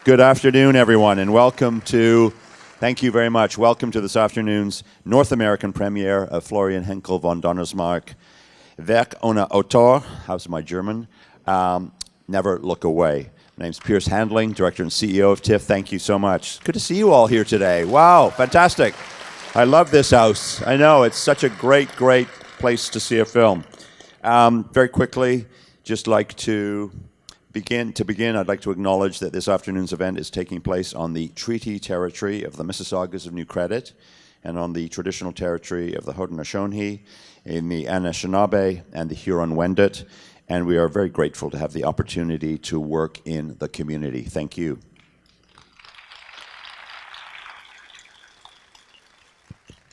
Good afternoon, everyone, and thank you very much. Welcome to this afternoon's North American premiere of Florian Henckel von Donnersmarck, Werk ohne Autor, how's my German? Never Look Away. My name's Piers Handling, Director and CEO of TIFF. Thank you so much. Good to see you all here today. Wow, fantastic. I love this house. I know, it's such a great place to see a film. Very quickly, just like to begin, I'd like to acknowledge that this afternoon's event is taking place on the treaty territory of the Mississaugas of New Credit and on the traditional territory of the Haudenosaunee, in the Anishinaabe and the Huron-Wendat, and we are very grateful to have the opportunity to work in the community. Thank you.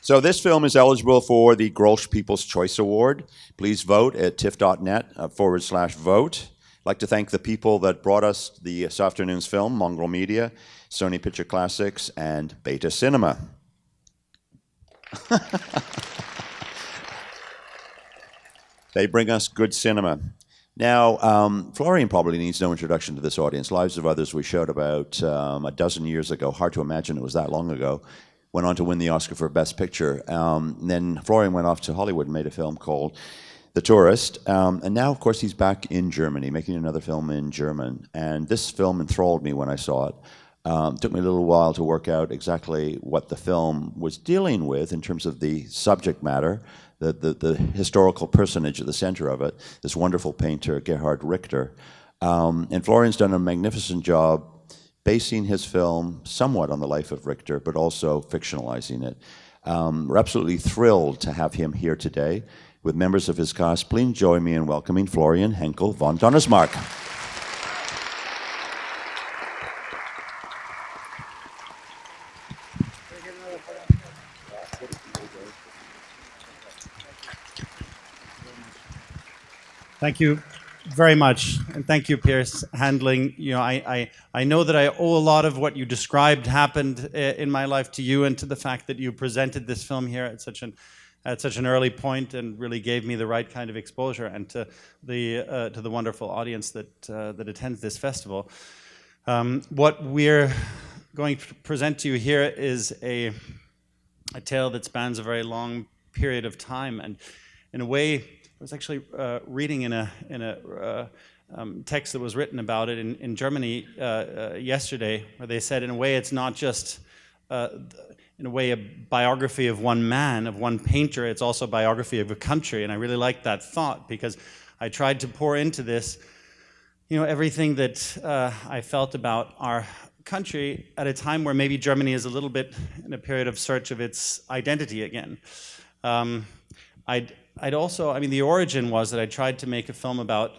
So this film is eligible for the Grolsch People's Choice Award. Please vote at tiff.net/vote. I'd like to thank the people that brought us this afternoon's film, Mongrel Media, Sony Picture Classics, and Beta Cinema. They bring us good cinema. Now, Florian probably needs no introduction to this audience. Lives of Others we showed about a dozen years ago. Hard to imagine it was that long ago. Went on to win the Oscar for Best Picture. Then Florian went off to Hollywood and made a film called The Tourist, and now, of course, he's back in Germany, making another film in German. And this film enthralled me when I saw it. Took me a little while to work out exactly what the film was dealing with in terms of the subject matter, the historical personage at the center of it, this wonderful painter, Gerhard Richter. And Florian's done a magnificent job basing his film somewhat on the life of Richter, but also fictionalizing it. We're absolutely thrilled to have him here today with members of his cast. Please join me in welcoming Florian Henckel von Donnersmarck. Thank you very much, and thank you, Piers Handling. You know, I know that I owe a lot of what you described happened in my life to you and to the fact that you presented this film here at such an early point and really gave me the right kind of exposure, and to the wonderful audience that attends this festival. What we're going to present to you here is a tale that spans a very long period of time, and in a way, I was actually reading in a text that was written about it in Germany yesterday, where they said, in a way, it's not just in a way a biography of one man, of one painter, it's also a biography of a country. And I really liked that thought, because I tried to pour into this, you know, everything that I felt about our country at a time where maybe Germany is a little bit in a period of search of its identity again. I'd also, I mean, the origin was that I tried to make a film about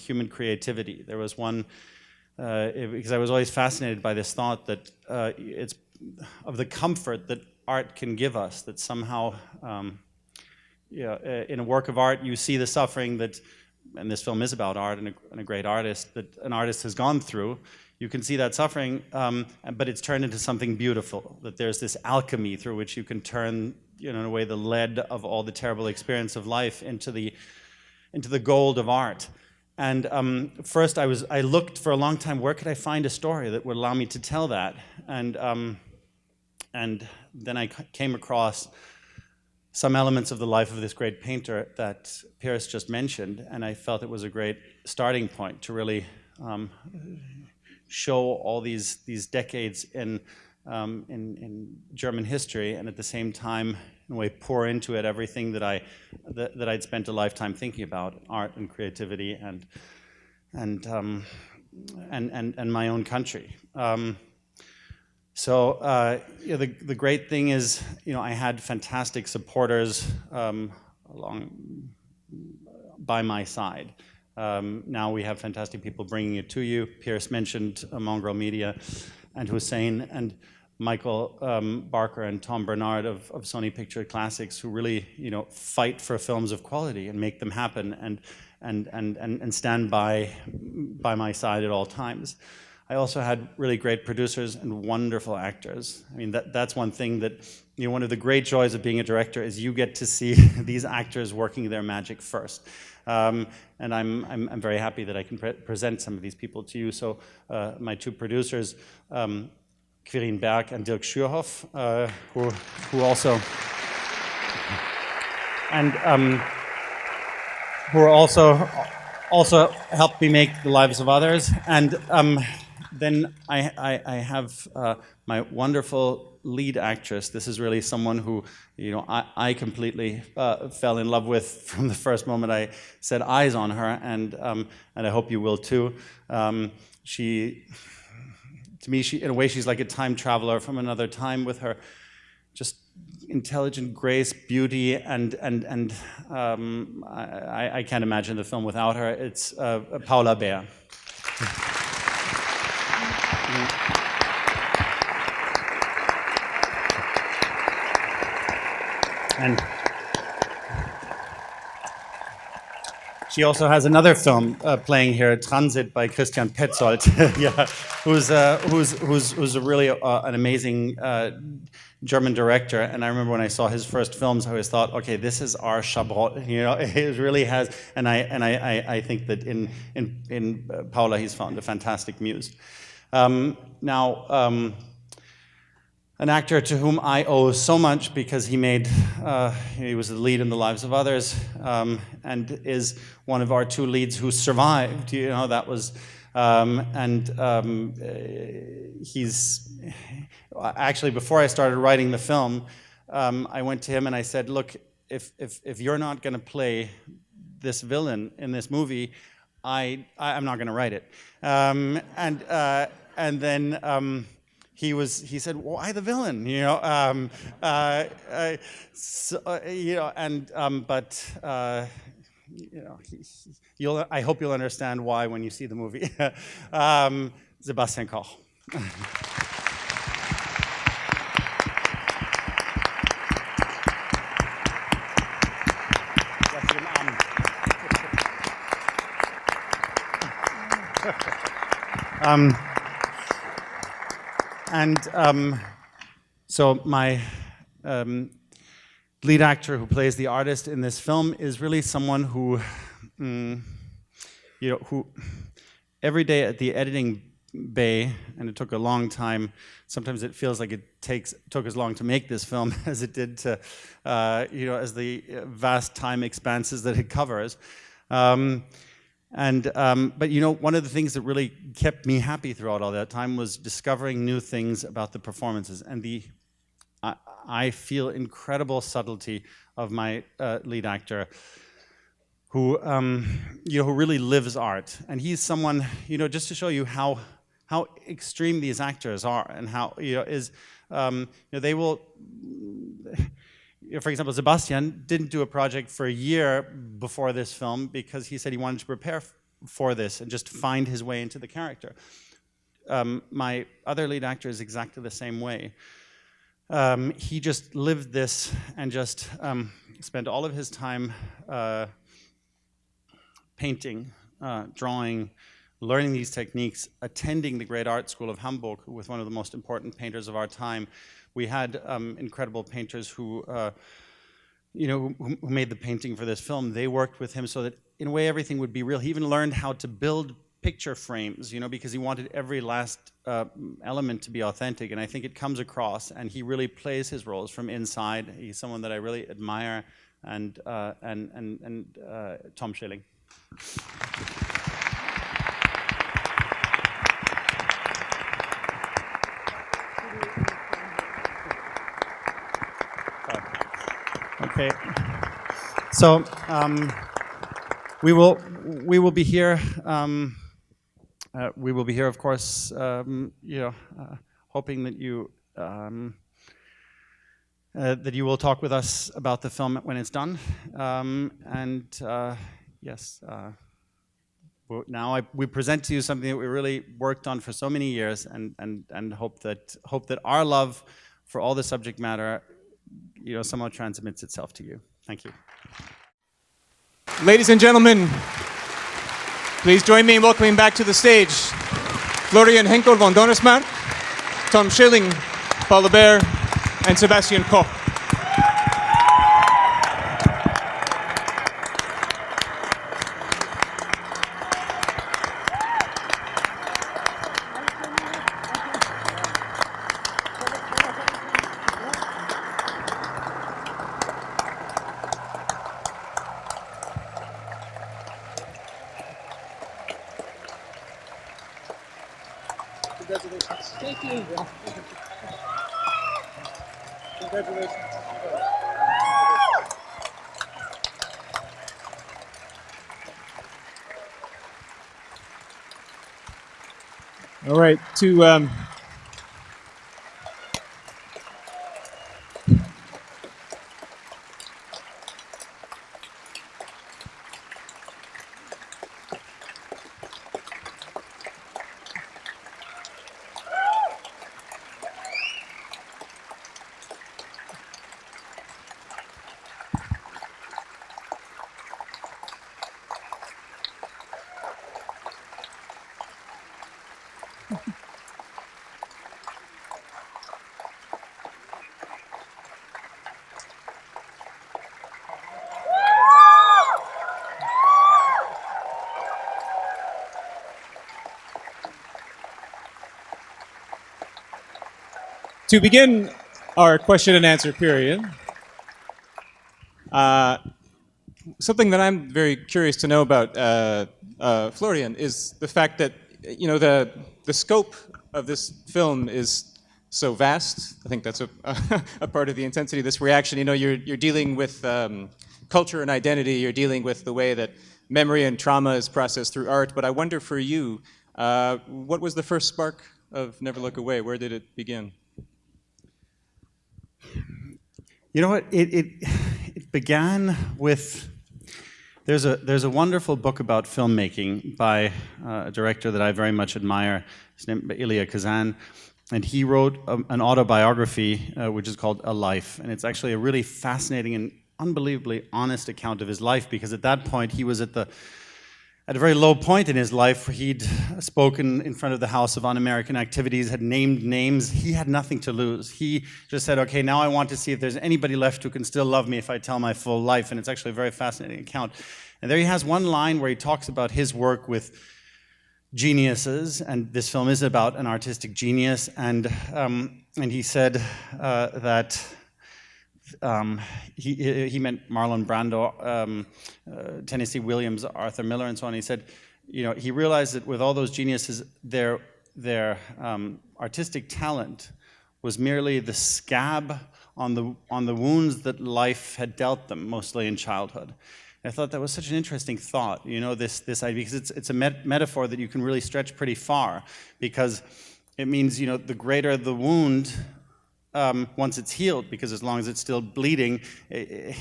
human creativity. There was one, because I was always fascinated by this thought that it's of the comfort that art can give us, that somehow, in a work of art, you see the suffering that, and this film is about art and a great artist, that an artist has gone through. You can see that suffering, but it's turned into something beautiful, that there's this alchemy through which you can turn, you know, in a way, the lead of all the terrible experience of life into the gold of art. And first I looked for a long time, where could I find a story that would allow me to tell that? And then I came across some elements of the life of this great painter that Piers just mentioned, and I felt it was a great starting point to really show all these decades in German history, and at the same time, in a way, pour into it everything that I'd spent a lifetime thinking about, art and creativity and my own country. So the great thing is, you know, I had fantastic supporters along by my side. Now we have fantastic people bringing it to you. Piers mentioned Mongrel Media and Hussein and Michael Barker and Tom Bernard of Sony Picture Classics, who really, you know, fight for films of quality and make them happen and stand by my side at all times. I also had really great producers and wonderful actors. I mean, that's one thing that, one of the great joys of being a director is you get to see these actors working their magic first. And I'm very happy that I can present some of these people to you. So my two producers, Quirin Berg and Dirk Schürhoff, who also also helped me make the lives of others. And then I have my wonderful lead actress. This is really someone who, I completely fell in love with from the first moment I set eyes on her, and I hope you will too. To me, in a way, she's like a time traveler from another time with her just intelligent grace, beauty, and I can't imagine the film without her. It's Paula Beer. And she also has another film playing here, Transit by Christian Petzold, yeah, who's a really an amazing German director. And I remember when I saw his first films, I always thought, okay, this is our Chabrol. It really has. And I think that in Paula he's found a fantastic muse. An actor to whom I owe so much because he was the lead in The Lives of Others, and is one of our two leads who survived. That was, he's actually, before I started writing the film, I went to him and I said, look, if you're not going to play this villain in this movie, I'm not going to write it. And then he said, why the villain? I hope you'll understand why when you see the movie. Sebastian Koch. So my lead actor who plays the artist in this film is really someone who, who every day at the editing bay, and it took a long time. Sometimes it feels like it took as long to make this film as it did to, as the vast time expanses that it covers. But one of the things that really kept me happy throughout all that time was discovering new things about the performances, and I feel incredible subtlety of my lead actor, who really lives art, and he's someone, just to show you how extreme these actors are, and how they will. For example, Sebastian didn't do a project for a year before this film because he said he wanted to prepare for this and just find his way into the character. My other lead actor is exactly the same way. He just lived this and just spent all of his time painting, drawing, learning these techniques, attending the Great Art School of Hamburg with one of the most important painters of our time. We had incredible painters who made the painting for this film. They worked with him so that, in a way, everything would be real. He even learned how to build picture frames, because he wanted every last element to be authentic. And I think it comes across. And he really plays his roles from inside. He's someone that I really admire. And Tom Schilling. Okay, so we will be here. We will be here, of course. Hoping that you will talk with us about the film when it's done. Yes. Now we present to you something that we really worked on for so many years, and hope that our love for all the subject matter, somehow transmits itself to you. Thank you. Ladies and gentlemen, please join me in welcoming back to the stage Florian Henckel von Donnersmarck, Tom Schilling, Paul Lebert, and Sebastian Koch. Congratulations. Thank you. Congratulations. All right, to begin our question and answer period, something that I'm very curious to know about, Florian, is the fact that the scope of this film is so vast. I think that's a part of the intensity of this reaction. You're dealing with culture and identity. You're dealing with the way that memory and trauma is processed through art. But I wonder for you, what was the first spark of Never Look Away? Where did it begin? You know what? It began with. There's a wonderful book about filmmaking by a director that I very much admire. His name is Elia Kazan, and he wrote an autobiography which is called A Life, and it's actually a really fascinating and unbelievably honest account of his life, because at that point he was at a very low point in his life. He'd spoken in front of the House of Un-American Activities, had named names. He had nothing to lose. He just said, okay, now I want to see if there's anybody left who can still love me if I tell my full life. And it's actually a very fascinating account. And there he has one line where he talks about his work with geniuses, and this film is about an artistic genius. And he said that he meant Marlon Brando, Tennessee Williams, Arthur Miller, and so on. He said, he realized that with all those geniuses, their artistic talent was merely the scab on the wounds that life had dealt them, mostly in childhood. And I thought that was such an interesting thought, this idea, because it's a metaphor that you can really stretch pretty far, because it means, the greater the wound, once it's healed, because as long as it's still bleeding,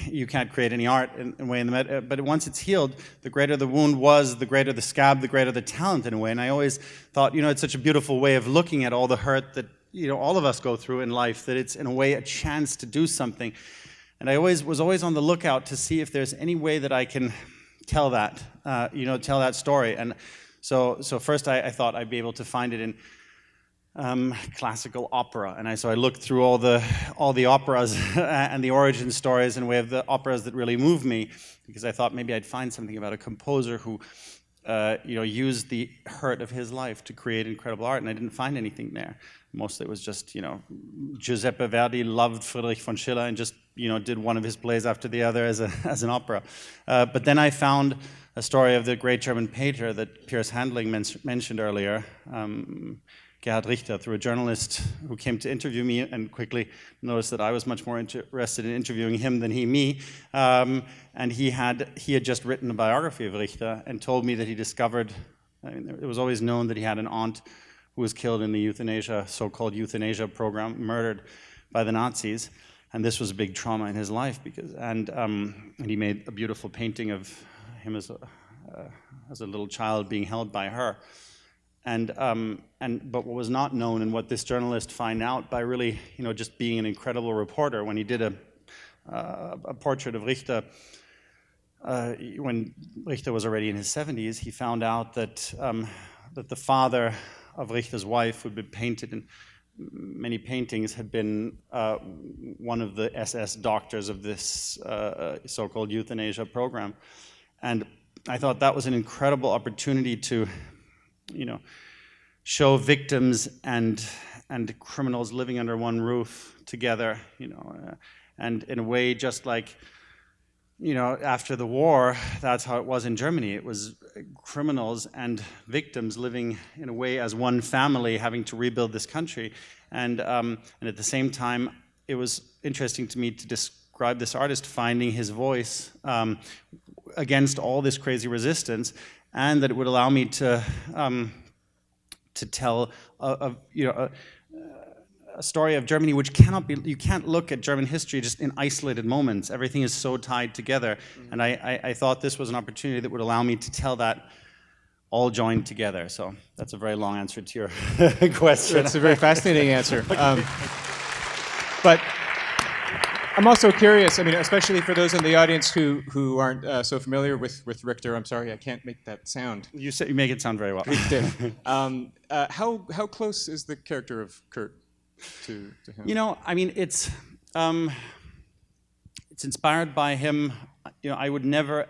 you can't create any art in a way. But once it's healed, the greater the wound was, the greater the scab, the greater the talent in a way. And I always thought, it's such a beautiful way of looking at all the hurt that all of us go through in life, that it's in a way a chance to do something. And I was always on the lookout to see if there's any way that I can tell that, tell that story. And so first I thought I'd be able to find it in classical opera, and so I looked through all the operas and the origin stories and way of the operas that really moved me, because I thought maybe I'd find something about a composer who used the hurt of his life to create incredible art, and I didn't find anything there. Mostly it was just Giuseppe Verdi loved Friedrich von Schiller and just did one of his plays after the other as an opera. But then I found a story of the great German painter that Piers Handling mentioned earlier, Gerhard Richter, through a journalist who came to interview me and quickly noticed that I was much more interested in interviewing him than me. And he had just written a biography of Richter and told me that he discovered, it was always known that he had an aunt who was killed in the euthanasia, so-called euthanasia program, murdered by the Nazis. And this was a big trauma in his life, and he made a beautiful painting of him as a little child being held by her. But what was not known, and what this journalist found out by really, just being an incredible reporter, when he did a portrait of Richter, when Richter was already in his 70s, he found out that that the father of Richter's wife, who'd been painted in many paintings, had been one of the SS doctors of this so-called euthanasia program. And I thought that was an incredible opportunity to, show victims and criminals living under one roof together, and in a way, just like, after the war, that's how it was in Germany. It was criminals and victims living in a way as one family, having to rebuild this country. And at the same time, it was interesting to me to describe this artist finding his voice against all this crazy resistance, and that it would allow me to tell a story of Germany which cannot be, you can't look at German history just in isolated moments. Everything is so tied together. And I thought this was an opportunity that would allow me to tell that all joined together. So that's a very long answer to your question. It's a very fascinating answer. But I'm also curious, especially for those in the audience who aren't so familiar with Richter. I'm sorry, I can't make that sound. You make it sound very well. How close is the character of Kurt to him? It's inspired by him. I would never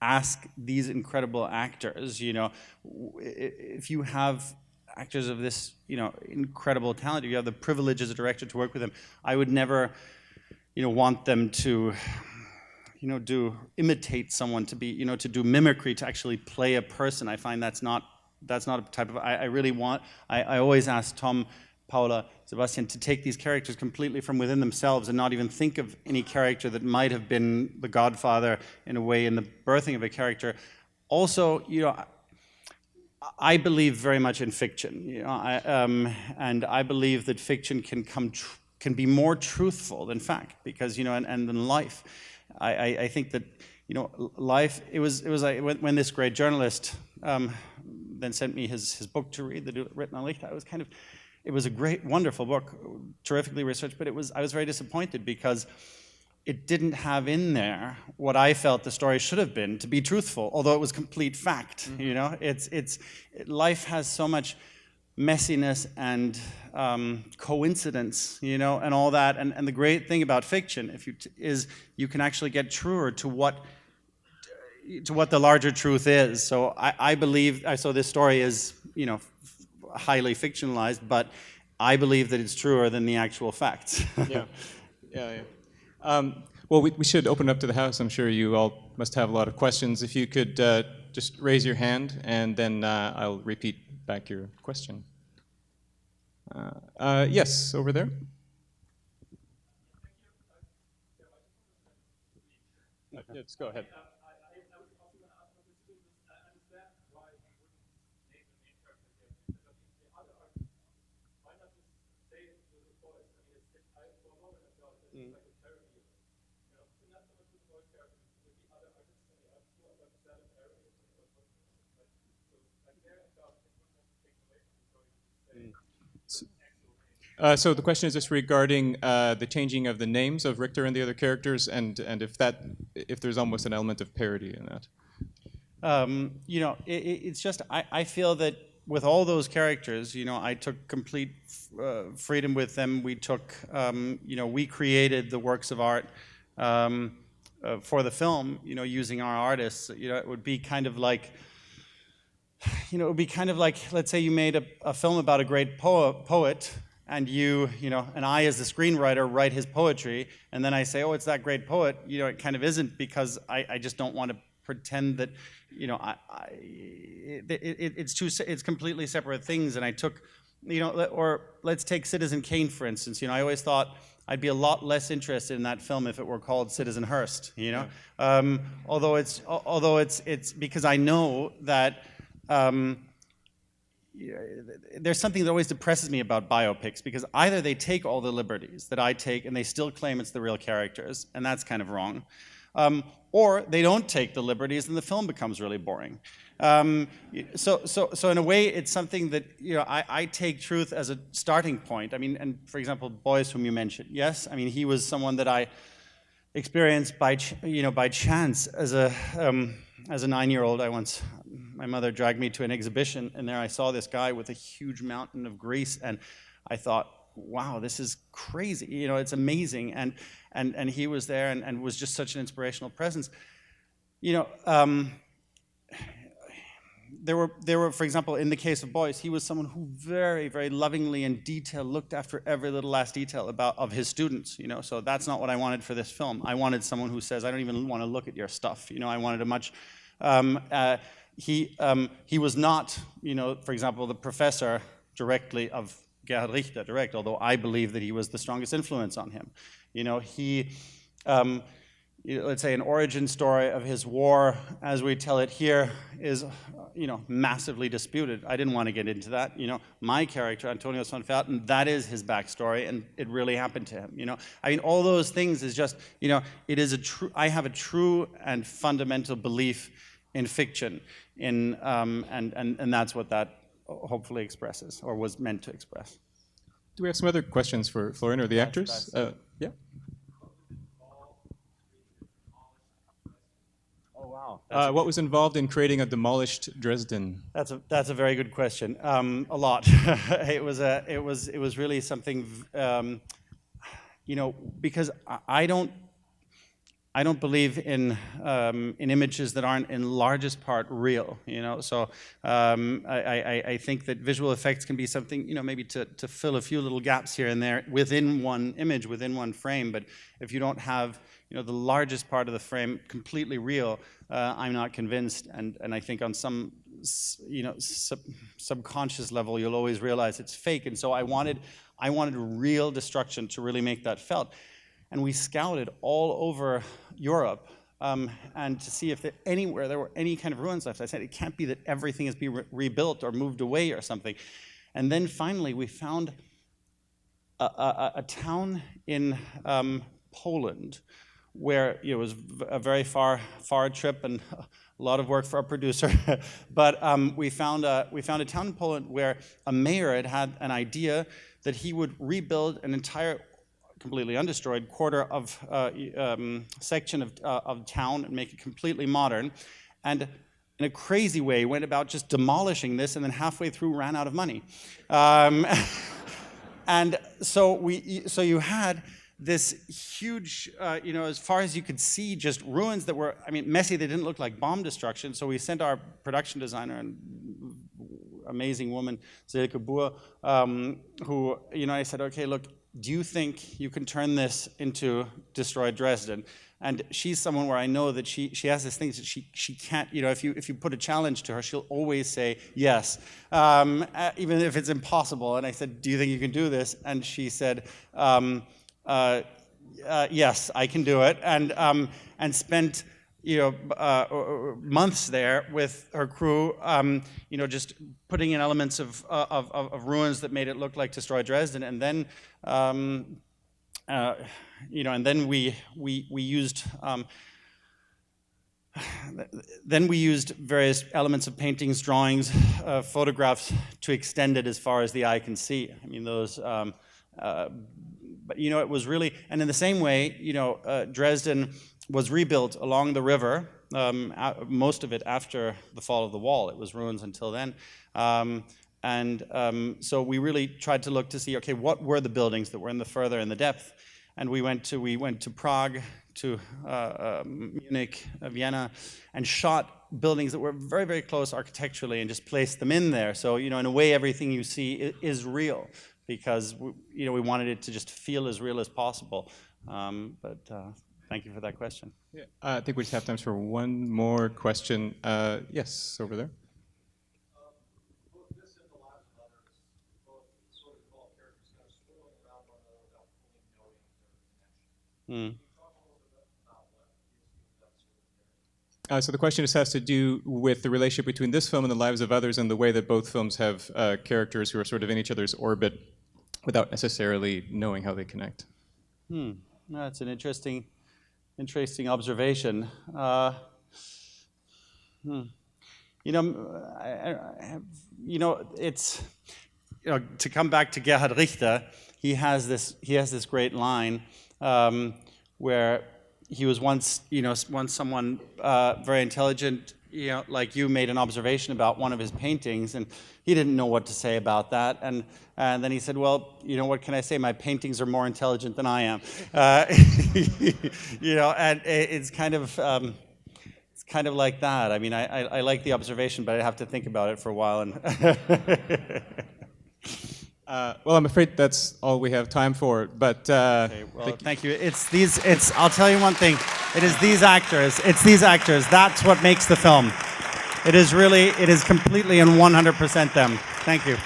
ask these incredible actors, if you have actors of this, incredible talent, you have the privilege as a director to work with them, I would never, want them to, imitate someone, to be, to do mimicry, to actually play a person. I find that's not a type of, I always ask Tom, Paula, Sebastian to take these characters completely from within themselves and not even think of any character that might have been the godfather in a way in the birthing of a character. Also, I believe very much in fiction, and I believe that fiction can be more truthful than fact, because and than life. I think that life. It was like when this great journalist then sent me his book to read, the written on Licht. It was a great, wonderful book, terrifically researched, but I was very disappointed because it didn't have in there what I felt the story should have been to be truthful, although it was complete fact. Life has so much messiness and coincidence, and all that. And the great thing about fiction, is you can actually get truer to what the larger truth is. So I believe. So this story is, highly fictionalized, but I believe that it's truer than the actual facts. Yeah. Well, we should open up to the House. I'm sure you all must have a lot of questions. If you could just raise your hand, and then I'll repeat back your question. Yes, over there. Let's go ahead. So the question is just regarding the changing of the names of Richter and the other characters, and if there's almost an element of parody in that. It's just I feel that with all those characters, I took complete freedom with them. We took, we created the works of art for the film, using our artists. It would be kind of like, let's say you made a film about a great poet. And and I, as the screenwriter, write his poetry, and then I say, oh, it's that great poet. It kind of isn't, because I just don't want to pretend that, it's completely separate things. And I took, or let's take Citizen Kane, for instance. I always thought I'd be a lot less interested in that film if it were called Citizen Hearst. Although it's because I know that. There's something that always depresses me about biopics, because either they take all the liberties that I take and they still claim it's the real characters, and that's kind of wrong, or they don't take the liberties and the film becomes really boring. So in a way, it's something that I take truth as a starting point. And for example, Beuys, whom you mentioned, yes, he was someone that I experienced by chance as a 9-year-old. I once my mother dragged me to an exhibition, and there I saw this guy with a huge mountain of grease, and I thought, wow, this is crazy. You know, it's amazing. And he was there and was just such an inspirational presence. You know, there were, for example, in the case of boys, he was someone who very, very lovingly and detailed looked after every little last detail of his students, you know, so that's not what I wanted for this film. I wanted someone who says, I don't even want to look at your stuff, you know, I wanted a much, he was not, you know, for example, the professor directly of Gerhard Richter, direct, although I believe that he was the strongest influence on him. You know, he, let's say an origin story of his war, as we tell it here, is, you know, massively disputed. I didn't want to get into that. You know, my character, Antonius von Felten, that is his backstory, and it really happened to him. You know, I mean, all those things is just, you know, it is a true. I have a true and fundamental belief in fiction, and that's what that hopefully expresses, or was meant to express. Do we have some other questions for Florian or the actors? Yeah. Oh wow! What was involved in creating a demolished Dresden? That's a very good question. A lot. It was really something. You know, because I don't believe in images that aren't in largest part real, you know, so I think that visual effects can be something, you know, maybe to fill a few little gaps here and there within one image, within one frame, but if you don't have, you know, the largest part of the frame completely real, I'm not convinced, and I think on some, you know, subconscious level you'll always realize it's fake, and so I wanted real destruction to really make that felt. And we scouted all over Europe and to see if anywhere there were any kind of ruins left. I said, it can't be that everything is being rebuilt or moved away or something. And then finally we found a town in Poland where it was a very far trip and a lot of work for our producer. But we found a town in Poland where a mayor had an idea that he would rebuild an entire completely undestroyed quarter of section of town and make it completely modern, and in a crazy way went about just demolishing this, and then halfway through ran out of money, and so you had this huge, you know, as far as you could see, just ruins that were, I mean, messy. They didn't look like bomb destruction. So we sent our production designer and amazing woman, Silke Buhr, who, you know, I said, okay, look, do you think you can turn this into destroyed Dresden? And she's someone where I know that she has this thing that she can't, you know, if you put a challenge to her, she'll always say yes, even if it's impossible. And I said, do you think you can do this? And she said, yes, I can do it. And spent, you know, months there with her crew, you know, just putting in elements of ruins that made it look like destroyed Dresden, and then, you know, and then we used various elements of paintings, drawings, photographs to extend it as far as the eye can see. I mean, those. But you know, it was really, and in the same way, you know, Dresden was rebuilt along the river, most of it after the fall of the wall. It was ruins until then. So we really tried to look to see, okay, what were the buildings that were in the depth? And we went to Prague, to Munich, Vienna, and shot buildings that were very, very close architecturally and just placed them in there. So, you know, in a way, everything you see is real, because you know, we wanted it to just feel as real as possible. Thank you for that question. Yeah, I think we just have time for one more question. Yes, over there. Both this and the lives of others, both sort of involve characters kind of swirling around one another without fully knowing their connection. Can you talk a little bit about what gives you that sort of narrative? So the question just has to do with the relationship between this film and the lives of others, and the way that both films have characters who are sort of in each other's orbit without necessarily knowing how they connect. That's an interesting observation. You know, it's, you know, to come back to Gerhard Richter, he has this great line where he was once someone very intelligent, you know, like you made an observation about one of his paintings, and he didn't know what to say about that. And then he said, well, you know, what can I say? My paintings are more intelligent than I am. You know, and it's kind of like that. I mean, I like the observation, but I have to think about it for a while. And Well, I'm afraid that's all we have time for, but okay, well, thank you. I'll tell you one thing. It is these actors. It's these actors. That's what makes the film. It is completely and 100% them. Thank you.